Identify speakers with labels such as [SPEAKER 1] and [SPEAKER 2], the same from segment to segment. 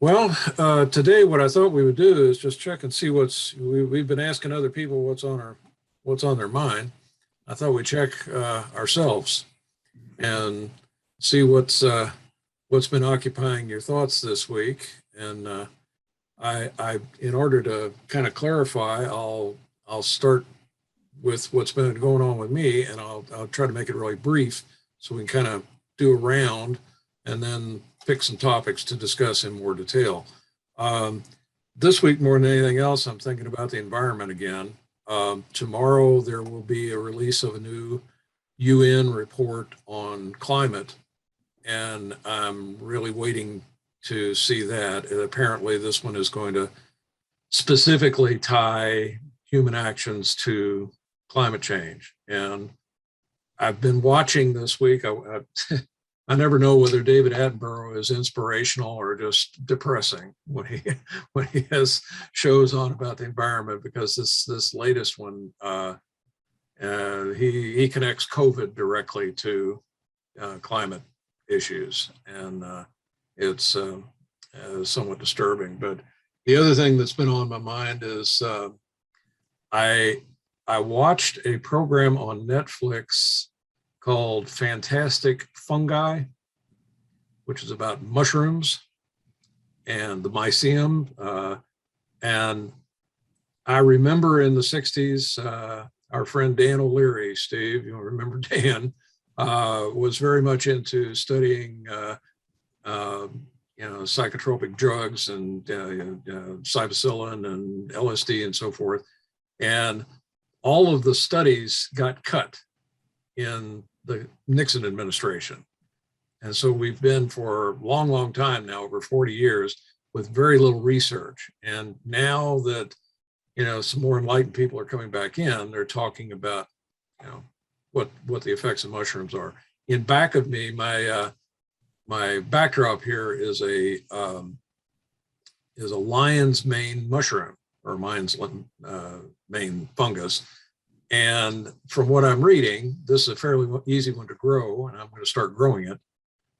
[SPEAKER 1] Today what I thought we would do is just check and see we've been asking other people what's on their mind. I thought we'd check ourselves and see what's been occupying your thoughts this week. And in order to kind of clarify, I'll start with what's been going on with me, and I'll try to make it really brief so we can kind of do a round and then pick some topics to discuss in more detail. This week, more than anything else, I'm thinking about the environment again. Tomorrow, there will be a release of a new UN report on climate, and I'm really waiting to see that. And apparently, this one is going to specifically tie human actions to climate change. And I've been watching this week. I never know whether David Attenborough is inspirational or just depressing when he has shows on about the environment, because this latest one he connects COVID directly to climate issues, and it's somewhat disturbing. But the other thing that's been on my mind is I watched a program on Netflix called Fantastic Fungi, which is about mushrooms and the mycelium. And I remember in the 60s, our friend Dan O'Leary, Steve, you remember Dan, was very much into studying psychotropic drugs and psilocybin and LSD and so forth. And all of the studies got cut in the Nixon administration. And so we've been for a long, long time now, over 40 years, with very little research. And now that, some more enlightened people are coming back in, they're talking about, what the effects of mushrooms are. In back of me, my backdrop here is a lion's mane mushroom, or lion's mane fungus. And from what I'm reading, this is a fairly easy one to grow, and I'm going to start growing it.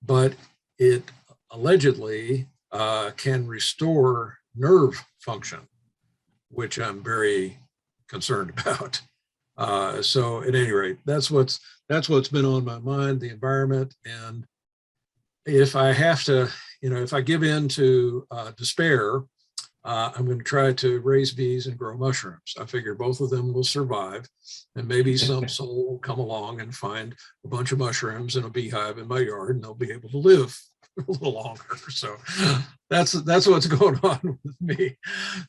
[SPEAKER 1] But it allegedly can restore nerve function, which I'm very concerned about. So at any rate, that's what's been on my mind, the environment. And if I have to, if I give in to despair, I'm going to try to raise bees and grow mushrooms. I figure both of them will survive, and maybe some soul will come along and find a bunch of mushrooms in a beehive in my yard, and they'll be able to live a little longer. So that's what's going on with me.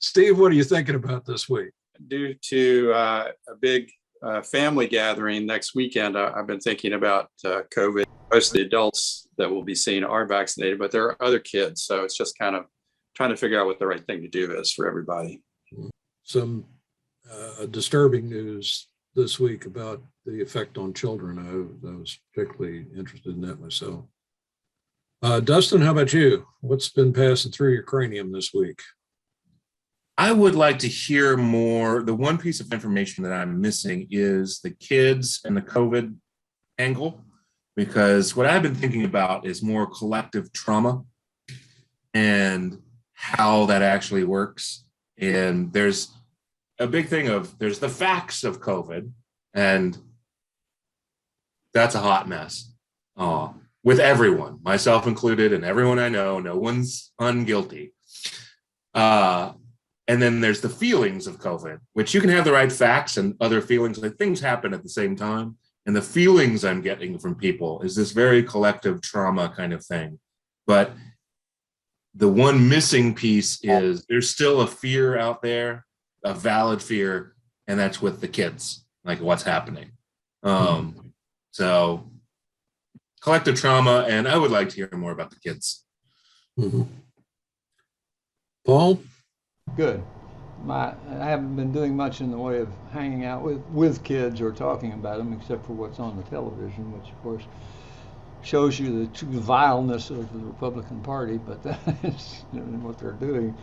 [SPEAKER 1] Steve, what are you thinking about this week?
[SPEAKER 2] Due to a big family gathering next weekend, I've been thinking about COVID. Most of the adults that will be seen are vaccinated, but there are other kids. So it's just kind of trying to figure out what the right thing to do is for everybody.
[SPEAKER 1] Some disturbing news this week about the effect on children. I was particularly interested in that myself. Dustin, how about you? What's been passing through your cranium this week?
[SPEAKER 3] I would like to hear more. The one piece of information that I'm missing is the kids and the COVID angle, because what I've been thinking about is more collective trauma and how that actually works. And there's a big thing there's the facts of COVID, and that's a hot mess with everyone, myself included, and everyone I know. No one's unguilty. And then there's the feelings of COVID, which you can have the right facts and other feelings, like things happen at the same time. And the feelings I'm getting from people is this very collective trauma kind of thing. But the one missing piece is there's still a fear out there, a valid fear, and that's with the kids, like what's happening. So collective trauma, and I would like to hear more about the kids.
[SPEAKER 1] Mm-hmm. Paul?
[SPEAKER 4] Good. I haven't been doing much in the way of hanging out with kids or talking about them, except for what's on the television, which of course shows you the true vileness of the Republican Party, but that is what they're doing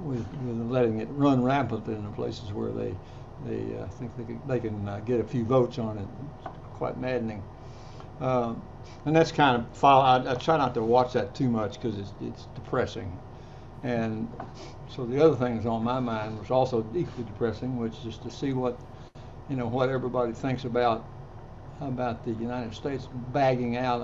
[SPEAKER 4] with letting it run rampant in the places where they think they can get a few votes on it. It's quite maddening. And that's kind of I try not to watch that too much because it's depressing. And so the other thing that's on my mind was also equally depressing, which is to see what, what everybody thinks about the United States bugging out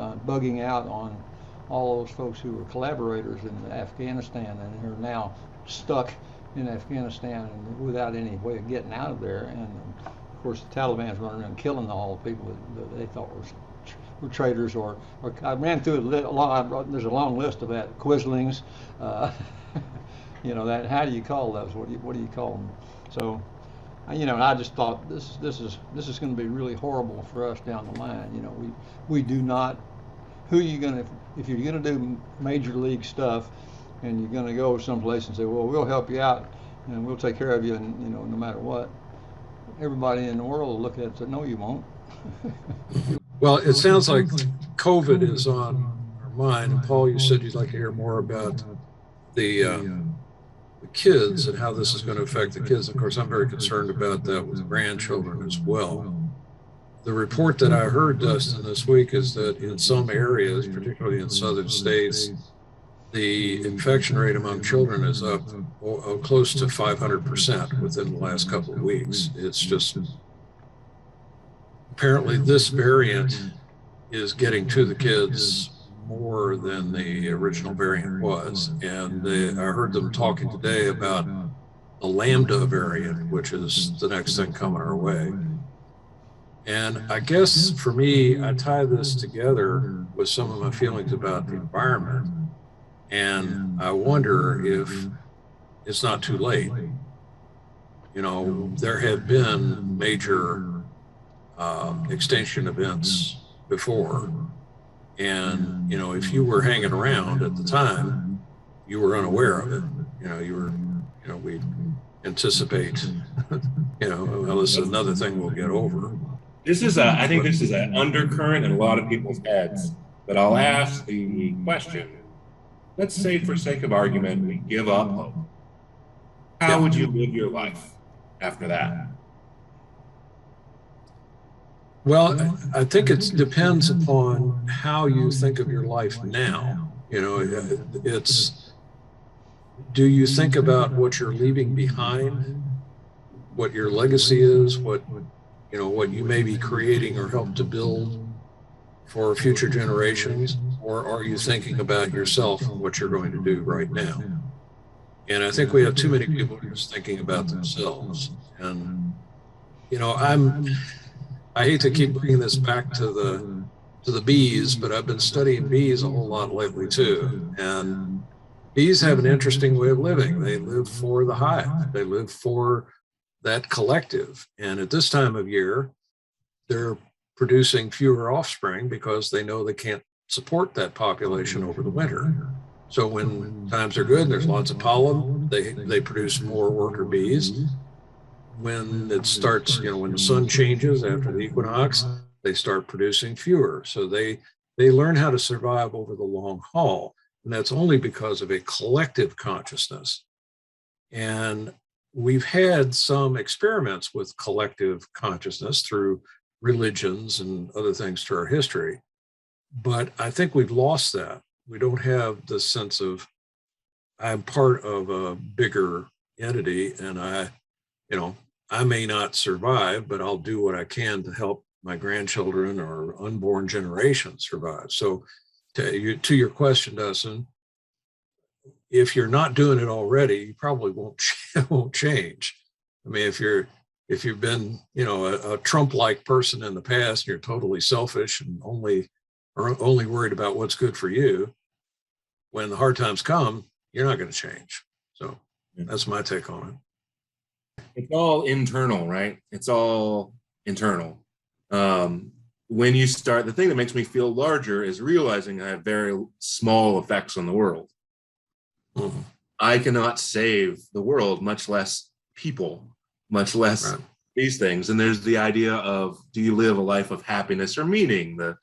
[SPEAKER 4] on all those folks who were collaborators in Afghanistan and who are now stuck in Afghanistan and without any way of getting out of there. And of course, the Taliban's running around killing all the people that they thought were traitors. Or I ran through there's a long list of that. Quislings, that. How do you call those? What do you call them? So. I just thought this is going to be really horrible for us down the line. We do not. Who are you going to, if you're going to do major league stuff, and you're going to go someplace and say, well, we'll help you out and we'll take care of you, and no matter what, everybody in the world will look at it and say, no, you won't.
[SPEAKER 1] Well, it sounds like COVID is on our mind. And Paul, you said you'd like to hear more about the kids and how this is going to affect the kids. Of course, I'm very concerned about that with grandchildren as well. The report that I heard, Dustin, this week is that in some areas, particularly in southern states, the infection rate among children is up close to 500% within the last couple of weeks. It's just, apparently this variant is getting to the kids more than the original variant was. And I heard them talking today about the Lambda variant, which is the next thing coming our way. And I guess for me, I tie this together with some of my feelings about the environment. And I wonder if it's not too late. There have been major extinction events before. And, if you were hanging around at the time, you were unaware of it. We anticipate, well, this is another thing we'll get over.
[SPEAKER 3] I think this is an undercurrent in a lot of people's heads, but I'll ask the question. Let's say, for sake of argument, we give up hope. How would you live your life after that?
[SPEAKER 1] Well, I think it depends upon how you think of your life now. Do you think about what you're leaving behind, what your legacy is, what you may be creating or help to build for future generations, or are you thinking about yourself and what you're going to do right now? And I think we have too many people just thinking about themselves. And I hate to keep bringing this back to the bees, but I've been studying bees a whole lot lately too. And bees have an interesting way of living. They live for the hive. They live for that collective. And at this time of year, they're producing fewer offspring because they know they can't support that population over the winter. So when times are good, there's lots of pollen, they produce more worker bees. When it starts, when the sun changes after the equinox, they start producing fewer. So they learn how to survive over the long haul. And that's only because of a collective consciousness. And we've had some experiments with collective consciousness through religions and other things through our history. But I think we've lost that. We don't have the sense of, I'm part of a bigger entity, and I may not survive, but I'll do what I can to help my grandchildren or unborn generations survive. So to your question, Dustin, if you're not doing it already, you probably won't change. I mean, if you've been, a Trump-like person in the past, and you're totally selfish and only worried about what's good for you, when the hard times come, you're not going to change. So that's my take on it.
[SPEAKER 3] It's all internal, right? It's all internal. When you start, the thing that makes me feel larger is realizing I have very small effects on the world. Mm-hmm. I cannot save the world, much less people, much less these things. And there's the idea of, do you live a life of happiness or meaning? The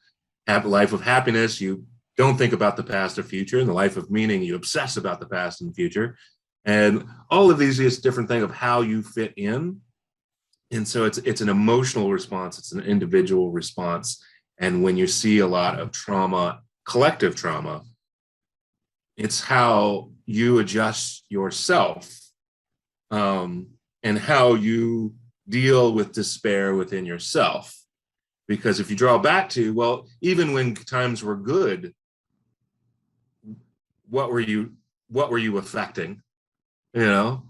[SPEAKER 3] life of happiness, you don't think about the past or future. And the life of meaning, you obsess about the past and future. And all of these is different thing of how you fit in. And so it's an emotional response. It's an individual response. And when you see a lot of trauma, collective trauma, it's how you adjust yourself, and how you deal with despair within yourself. Because if you draw back to, well, even when times were good, what were you affecting? So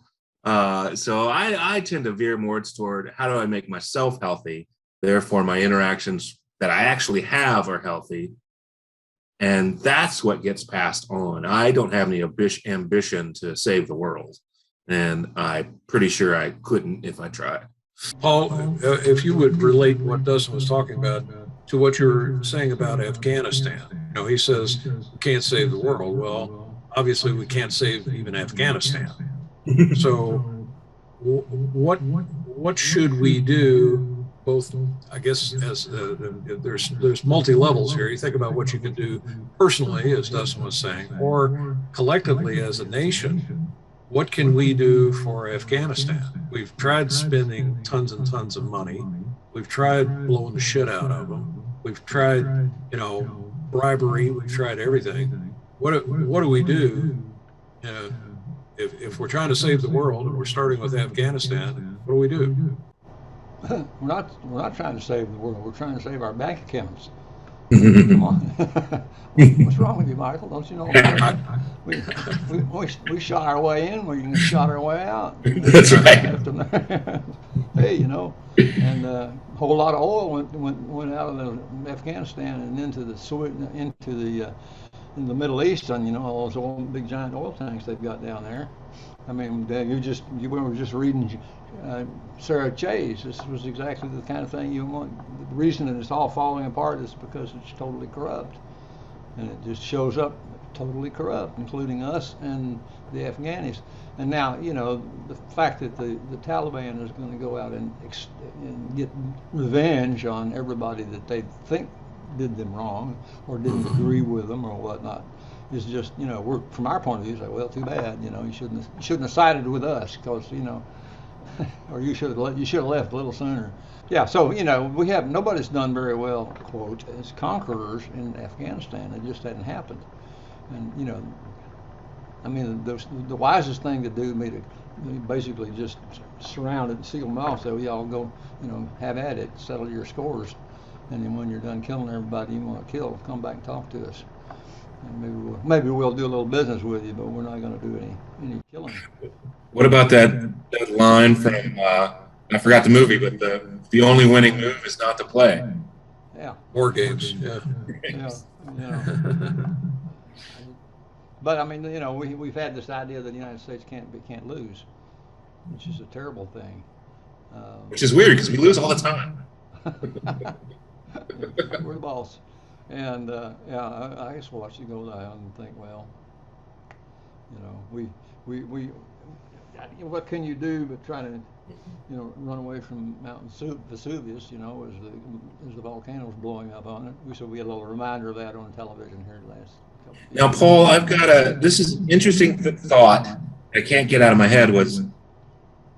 [SPEAKER 3] I tend to veer more toward, how do I make myself healthy? Therefore, my interactions that I actually have are healthy. And that's what gets passed on. I don't have any ambition to save the world. And I'm pretty sure I couldn't if I tried.
[SPEAKER 1] Paul, if you would relate what Dustin was talking about to what you're saying about Afghanistan. He says we can't save the world. Well, obviously we can't save even Afghanistan. So what should we do? Both, I guess, as there's multi levels here. You think about what you can do personally, as Dustin was saying, or collectively as a nation. What can we do for Afghanistan? We've tried spending tons and tons of money. We've tried blowing the shit out of them. We've tried, bribery. We've tried everything. What do we do? If we're trying to save the world and we're starting with Afghanistan, what do we do?
[SPEAKER 4] We're not trying to save the world. We're trying to save our bank accounts. Come on. What's wrong with you, Michael? Don't you know? We shot our way in, we shot our way out.
[SPEAKER 3] That's right.
[SPEAKER 4] Hey, and a whole lot of oil went out of Afghanistan and into the in the Middle East, and all those big giant oil tanks they've got down there. I mean, we were just reading Sarah Chayes. This was exactly the kind of thing you want. The reason that it's all falling apart is because it's totally corrupt, and it just shows up totally corrupt, including us and the Afghanis. And now, the fact that the Taliban is going to go out and get revenge on everybody that they think did them wrong or didn't agree with them or whatnot is just, we're, from our point of view, it's like, well, too bad, you shouldn't have sided with us, because, or you should have left a little sooner. Yeah, so nobody's done very well, quote, as conquerors in Afghanistan. It just hadn't happened. And I mean, the wisest thing to do would be to basically just surround it and seal them off, so y'all go, have at it, settle your scores, and then when you're done killing everybody you want to kill, come back and talk to us. And maybe we'll do a little business with you, but we're not going to do any killing.
[SPEAKER 3] What about that line from I forgot the movie, but the only winning move is not to play.
[SPEAKER 4] Yeah.
[SPEAKER 1] War games. Yeah.
[SPEAKER 4] But I mean, we've had this idea that the United States can't lose, which is a terrible thing.
[SPEAKER 3] Which is weird because we lose all the time.
[SPEAKER 4] We're the boss. And I guess we'll let you go down and think, well, we what can you do but try to, run away from Mount Vesuvius, as the volcano's blowing up on it. So we had a little reminder of that on television here last couple of years.
[SPEAKER 3] Now, Paul, I've got this is interesting thought I can't get out of my head was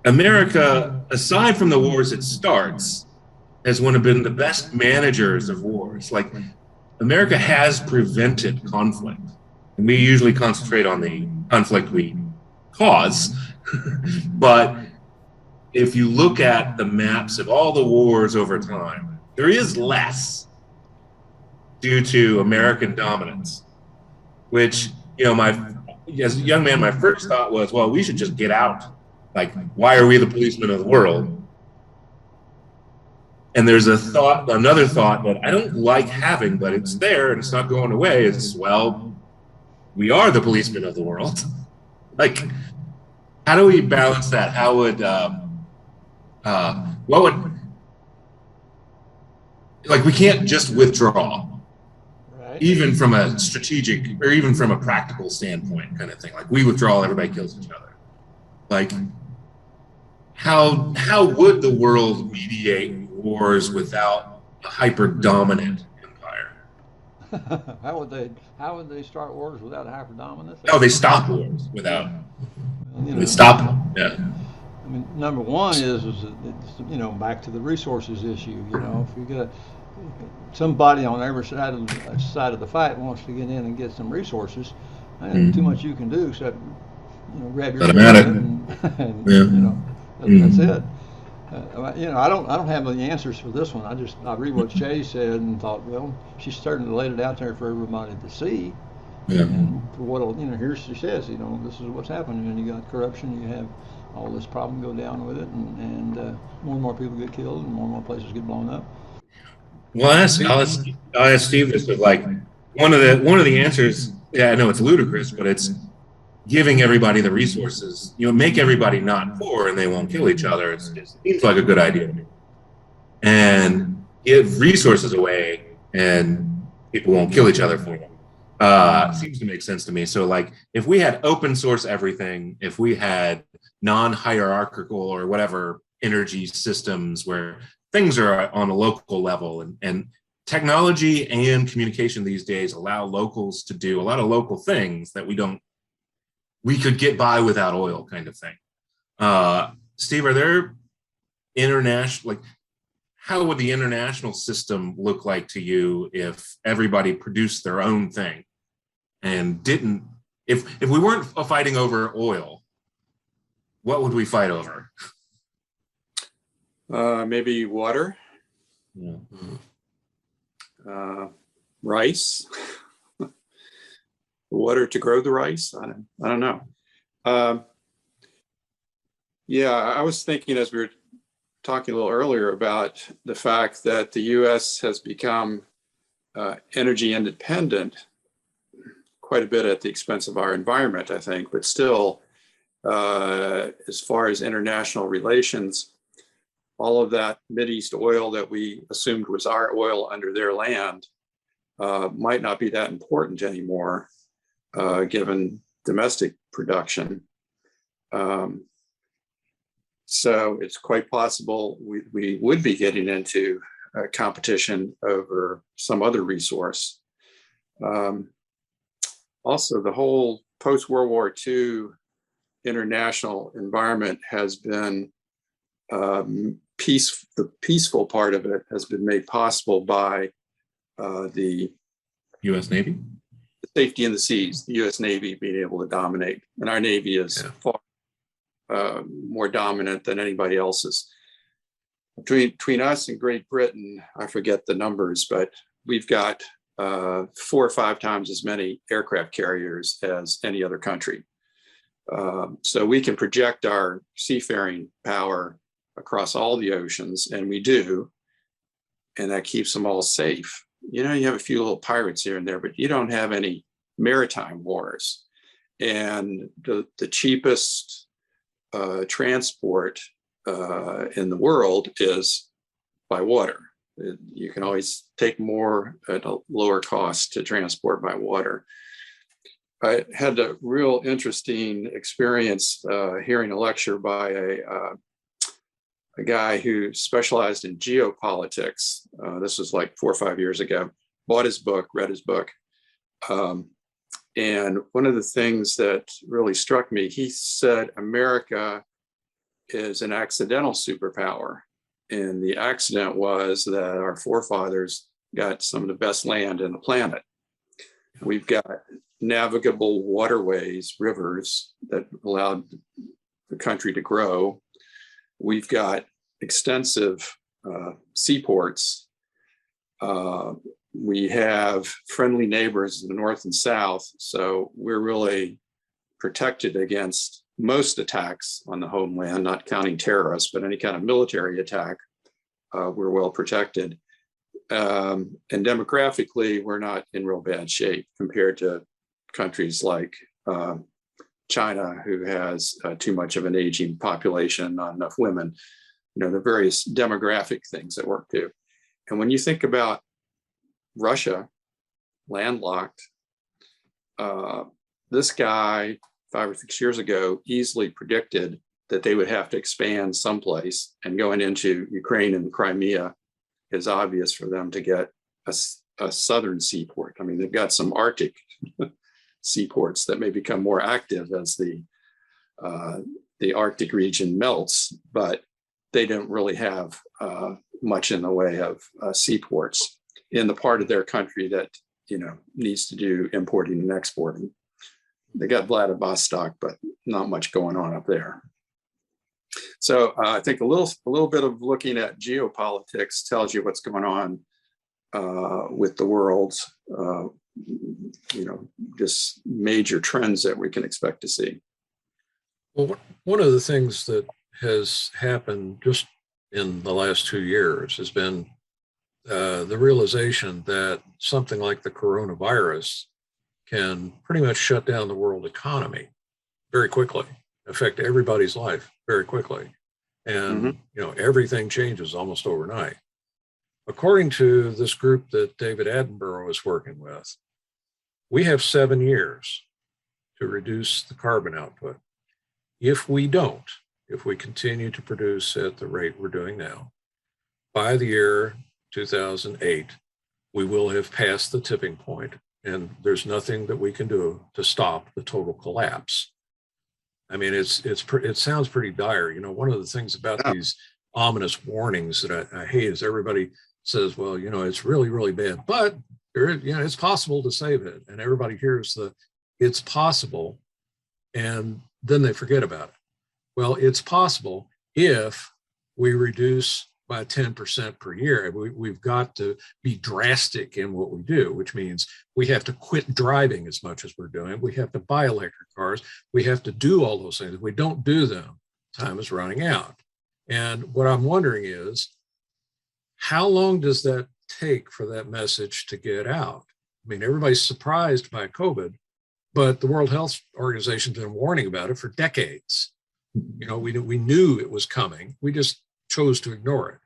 [SPEAKER 3] America, aside from the wars it starts, has one of been the best managers of wars. Like, America has prevented conflict. And we usually concentrate on the conflict we cause. But if you look at the maps of all the wars over time, there is less due to American dominance, which, as a young man, my first thought was, well, we should just get out. Like, why are we the policemen of the world? And there's another thought that I don't like having, but it's there and it's not going away, is, well, we are the policemen of the world. Like, how do we balance that? How would, we can't just withdraw, right? Even from a strategic or even from a practical standpoint kind of thing. Like, we withdraw, everybody kills each other. Like, how would the world mediate wars without a hyper-dominant empire?
[SPEAKER 4] How would they start wars without a hyper-dominant?
[SPEAKER 3] No, they stop wars without. They stop them. Yeah.
[SPEAKER 4] I mean, number one is back to the resources issue. If you get somebody on every side of the fight wants to get in and get some resources, And too much you can do except grab your
[SPEAKER 3] Let 'em
[SPEAKER 4] foot
[SPEAKER 3] at it.
[SPEAKER 4] and
[SPEAKER 3] Yeah.
[SPEAKER 4] that's
[SPEAKER 3] Mhm.
[SPEAKER 4] it. I don't have the answers for this one. I read what Shay said and thought, well, she's starting to lay it out there for everybody to see.
[SPEAKER 3] Yeah.
[SPEAKER 4] And for what here she says, this is what's happening, and you got corruption, you have all this problem go down with it, and more and more people get killed, and more places get blown up.
[SPEAKER 3] Well, I'll ask Steve this, but like one of the answers, yeah, I know it's ludicrous, but it's giving everybody the resources. Make everybody not poor and they won't kill each other. It seems like a good idea to me. And give resources away and people won't kill each other for them. Seems to make sense to me. So like if we had open source everything, if we had non-hierarchical or whatever energy systems where things are on a local level, and technology and communication these days allow locals to do a lot of local things that we could get by without oil, kind of thing. Steve, are there international, like, how would the international system look like to you if everybody produced their own thing and didn't, if we weren't fighting over oil, what would we fight over?
[SPEAKER 2] Maybe water,
[SPEAKER 3] Yeah.
[SPEAKER 2] rice, water to grow the rice. I don't know. Yeah, I was thinking as we were talking a little earlier about the fact that the U.S. has become energy independent quite a bit at the expense of our environment, I think, but still, as far as international relations, all of that Mideast oil that we assumed was our oil under their land might not be that important anymore, given domestic production. So it's quite possible we would be getting into a competition over some other resource. Also, the whole post-World War II international environment has been the peaceful part of it has been made possible by the
[SPEAKER 3] U.S. Navy?
[SPEAKER 2] safety in the seas, the U.S. Navy being able to dominate. And our Navy is far more dominant than anybody else's. Between us and Great Britain, I forget the numbers, but we've got 4 or 5 times as many aircraft carriers as any other country. So we can project our seafaring power across all the oceans, and we do, and that keeps them all safe. You have a few little pirates here and there, but you don't have any maritime wars. And the cheapest transport in the world is by water. You can always take more at a lower cost to transport by water. I had a real interesting experience hearing a lecture by a guy who specialized in geopolitics. This was like 4 or 5 years ago. Bought his book, read his book. And one of the things that really struck me, he said America is an accidental superpower. And the accident was that our forefathers got some of the best land in the planet. We've got navigable waterways, rivers that allowed the country to grow. We've got extensive seaports. We have friendly neighbors in the north and south. So we're really protected against most attacks on the homeland, not counting terrorists, but any kind of military attack, we're well protected. And demographically, we're not in real bad shape compared to countries like China, who has too much of an aging population, not enough women. There are various demographic things that work too. And when you think about Russia, landlocked, this guy 5 or 6 years ago easily predicted that they would have to expand someplace, and going into Ukraine and Crimea is obvious for them to get a southern seaport. I mean, they've got some Arctic seaports that may become more active as the Arctic region melts, but they don't really have much in the way of seaports in the part of their country that needs to do importing and exporting. they got Vladivostok, but not much going on up there. So I think a little bit of looking at geopolitics tells you what's going on with the world. Just major trends that we can expect to see.
[SPEAKER 1] Well, one of the things that has happened just in the last 2 years has been the realization that something like the coronavirus can pretty much shut down the world economy very quickly, affect everybody's life very quickly. And, everything changes almost overnight. According to this group that David Attenborough is working with, we have 7 years to reduce the carbon output. If we continue to produce at the rate we're doing now, by the year 2008, we will have passed the tipping point, and there's nothing that we can do to stop the total collapse. I mean, it sounds pretty dire. One of the things about these ominous warnings that I hate is everybody says, well, it's really, really bad, but it's possible to save it. And everybody hears it's possible, and then they forget about it. Well, it's possible if we reduce by 10% per year. We've got to be drastic in what we do, which means we have to quit driving as much as we're doing. We have to buy electric cars. We have to do all those things. If we don't do them, time is running out. And what I'm wondering is, how long does that take for that message to get out? I mean, everybody's surprised by COVID, but the World Health Organization's been warning about it for decades. We knew it was coming. We just chose to ignore it.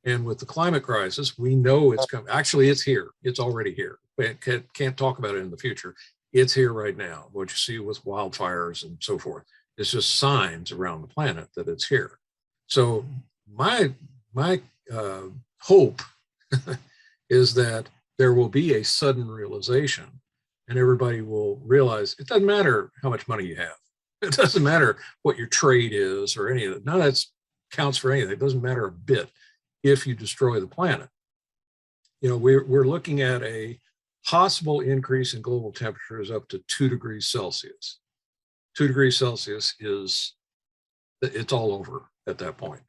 [SPEAKER 1] And with the climate crisis, we know it's coming. Actually, it's here. It's already here. We can't talk about it in the future. It's here right now. What you see with wildfires and so forth, it's just signs around the planet that it's here. So my hope is that there will be a sudden realization, and everybody will realize it doesn't matter how much money you have. It doesn't matter what your trade is or any of that. None of that counts for anything. It doesn't matter a bit if you destroy the planet. We're looking at a possible increase in global temperatures up to 2 degrees Celsius. 2 degrees Celsius it's all over at that point.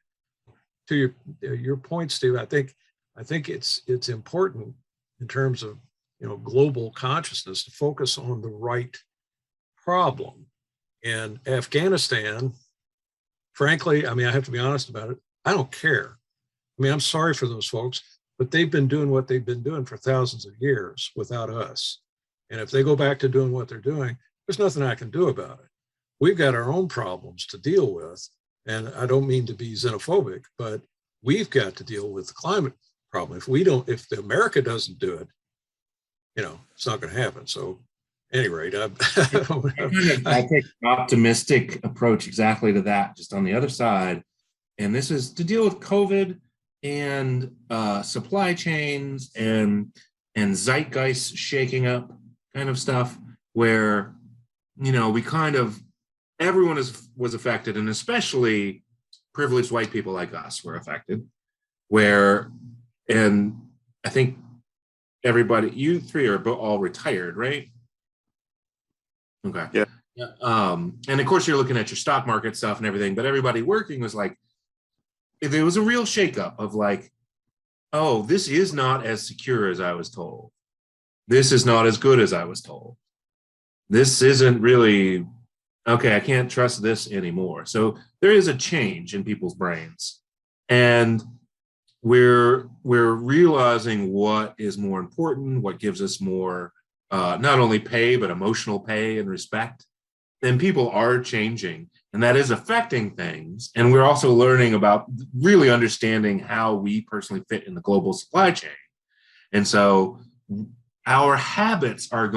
[SPEAKER 1] To your point, Steve, I think it's important in terms of global consciousness to focus on the right problem. And Afghanistan, frankly, I mean, I have to be honest about it, I don't care. I mean, I'm sorry for those folks, but they've been doing what they've been doing for thousands of years without us. And if they go back to doing what they're doing, there's nothing I can do about it. We've got our own problems to deal with. And I don't mean to be xenophobic, but we've got to deal with the climate problem. If America doesn't do it, it's not going to happen. So at any rate, I
[SPEAKER 3] take an optimistic approach exactly to that, just on the other side. And this is to deal with COVID and supply chains and zeitgeist shaking up kind of stuff, where, we kind of, everyone was affected, and especially privileged white people like us were affected, and I think everybody, you three are all retired, right? Okay.
[SPEAKER 2] Yeah.
[SPEAKER 3] And of course you're looking at your stock market stuff and everything, but everybody working was like, there was a real shakeup of like, oh, this is not as secure as I was told. This is not as good as I was told. This isn't really, okay, I can't trust this anymore. So there is a change in people's brains. And we're realizing what is more important, what gives us more, not only pay, but emotional pay and respect. And people are changing, and that is affecting things. And we're also learning about really understanding how we personally fit in the global supply chain. And so our habits are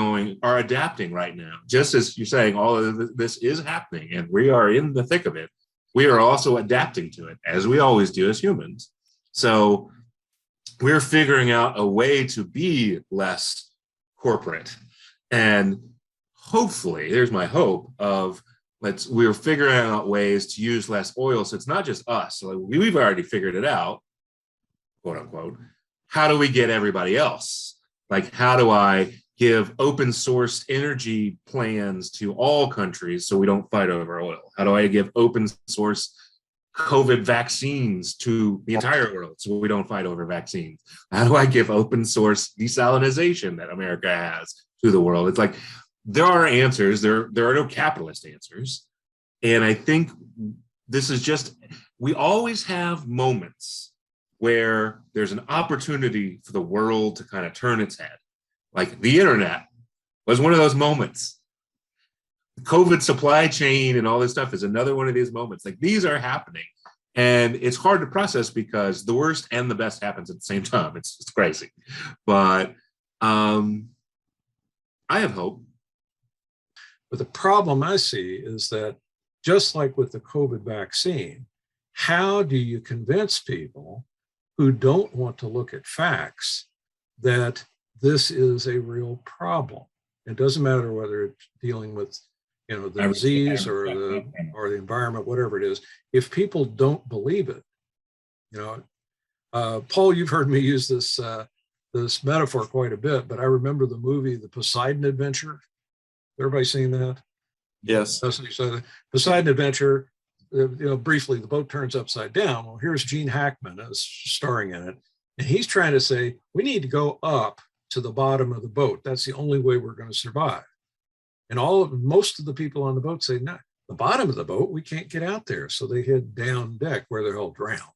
[SPEAKER 3] adapting right now. Just as you're saying, all of this is happening and we are in the thick of it. We are also adapting to it, as we always do as humans. So we're figuring out a way to be less corporate. And hopefully, there's my hope of, we're figuring out ways to use less oil. So it's not just us. So we've already figured it out, quote unquote. How do we get everybody else? Like, how do I give open source energy plans to all countries so we don't fight over oil? How do I give open source COVID vaccines to the entire world so we don't fight over vaccines? How do I give open source desalinization that America has to the world? It's like, there are answers. There are no capitalist answers. And I think this is just, we always have moments where there's an opportunity for the world to kind of turn its head. Like the internet was one of those moments. The COVID supply chain and all this stuff is another one of these moments. Like, these are happening. And it's hard to process because the worst and the best happens at the same time. It's crazy. But I have hope.
[SPEAKER 1] But the problem I see is that, just like with the COVID vaccine, how do you convince people who don't want to look at facts that this is a real problem? It doesn't matter whether it's dealing with, the disease or the environment, whatever it is. If people don't believe it, Paul, you've heard me use this metaphor quite a bit, but I remember the movie The Poseidon Adventure. Everybody seen that?
[SPEAKER 2] Yes.
[SPEAKER 1] Poseidon Adventure, briefly, the boat turns upside down. Well, here's Gene Hackman as starring in it. And he's trying to say, we need to go up to the bottom of the boat. That's the only way we're going to survive. And most of the people on the boat say, no, the bottom of the boat, we can't get out there. So they head down deck where they'll drown,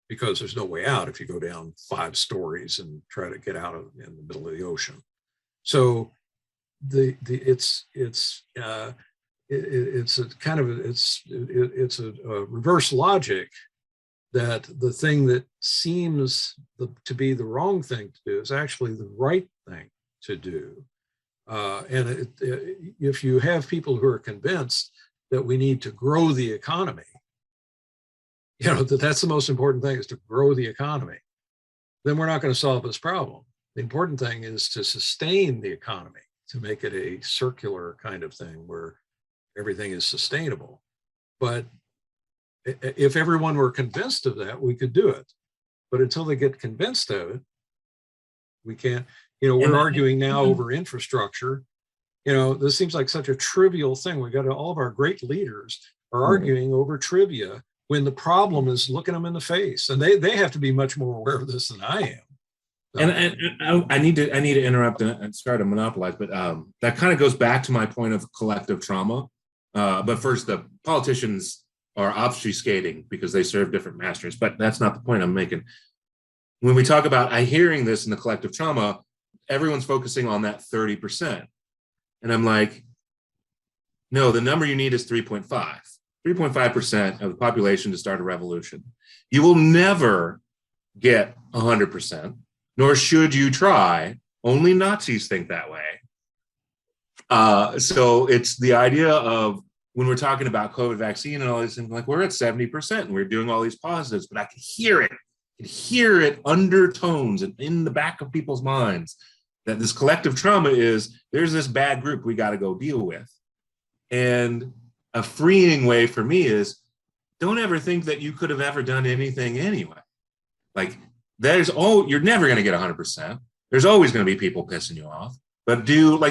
[SPEAKER 1] because there's no way out if you go down 5 stories and try to get out in the middle of the ocean. So it's a reverse logic, that the thing that seems to be the wrong thing to do is actually the right thing to do. If you have people who are convinced that we need to grow the economy, that's the most important thing, is to grow the economy, then we're not going to solve this problem. The important thing is to sustain the economy, to make it a circular kind of thing where everything is sustainable. But if everyone were convinced of that, we could do it. But until they get convinced of it, we can't. We're arguing now over infrastructure. This seems like such a trivial thing. We got all of our great leaders are arguing over trivia when the problem is looking them in the face, and they have to be much more aware of this than I am.
[SPEAKER 3] And I need to interrupt and sorry to monopolize, but that kind of goes back to my point of collective trauma. But first, the politicians are obfuscating because they serve different masters, but that's not the point I'm making. When we talk about hearing this in the collective trauma, everyone's focusing on that 30%. And I'm like, no, the number you need is 3.5. 3.5% of the population to start a revolution. You will never get 100%, nor should you try. Only Nazis think that way. So it's the idea of, when we're talking about COVID vaccine and all these things, like, we're at 70% and we're doing all these positives, but I can hear it. I can hear it undertones and in the back of people's minds that this collective trauma is, there's this bad group we got to go deal with. And a freeing way for me is, don't ever think that you could have ever done anything anyway. Like, you're never going to get 100%. There's always going to be people pissing you off. But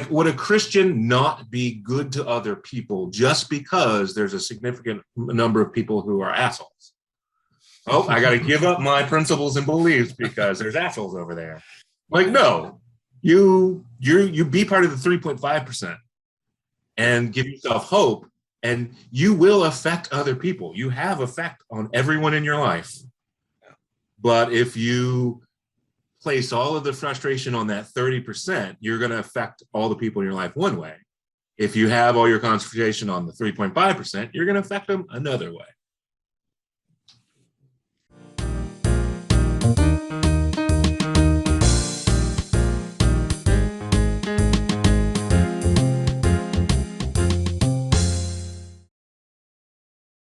[SPEAKER 3] would a Christian not be good to other people just because there's a significant number of people who are assholes? Oh, I got to give up my principles and beliefs because there's assholes over there. Like, no, you be part of the 3.5% and give yourself hope, and you will affect other people. You have effect on everyone in your life. But if you place all of the frustration on that 30%, you're going to affect all the people in your life one way. If you have all your concentration on the 3.5%, you're going to affect them another way.